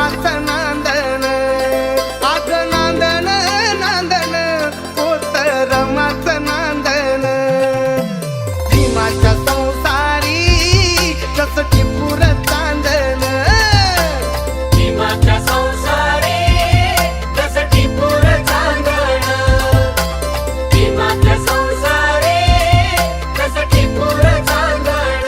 रमाचं नांदण, अग नांदण नांदण होत रमाचं नांदण. भीमाच्या संसारी जस टिपूर चांदण, भीमाच्या संसारी जस टिपूर चांदण, भीमाच्या संसारी जस टिपूर चांदण.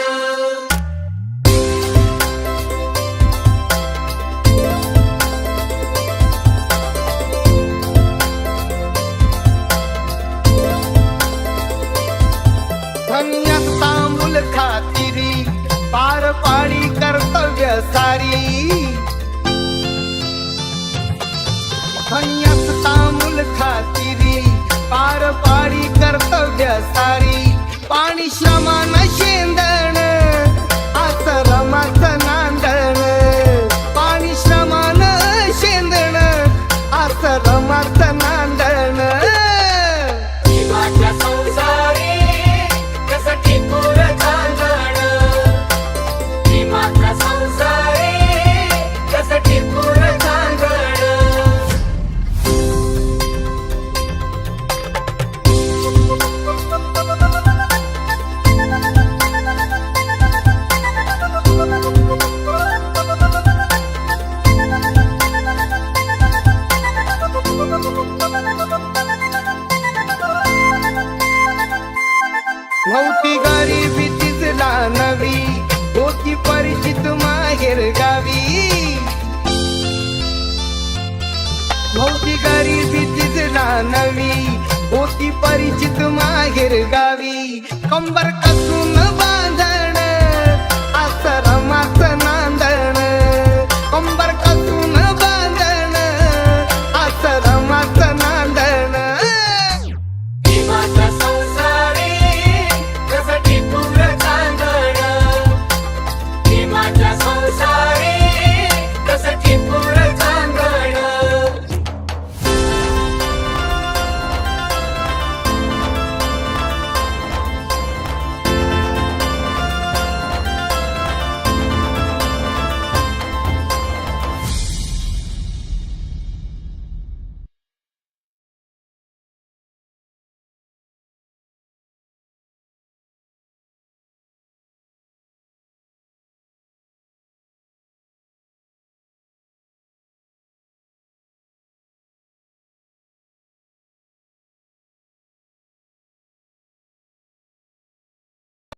धन्यास तांबूल खातिरी पार पाडी कर्तव्य सारी. धन्यास तांबूल खातिरी पार पाडी कर्तव्य सारी. पाणी श्रमान शेंदण आस रमाचं नांदण, पाणी श्रमान शेंदण आस रमाचं नांदण. भीमाच्या संसारी जस टिपूर चांदण, भीमाच्या संसारी जस टिपूर चांदण. नव्हती गरिबी तिसला नवी, होती परिचित माहेर गावी. नव्हती गरिबी तिसला नवी, होती परिचित माहेर गावी. कंबर कसून बांध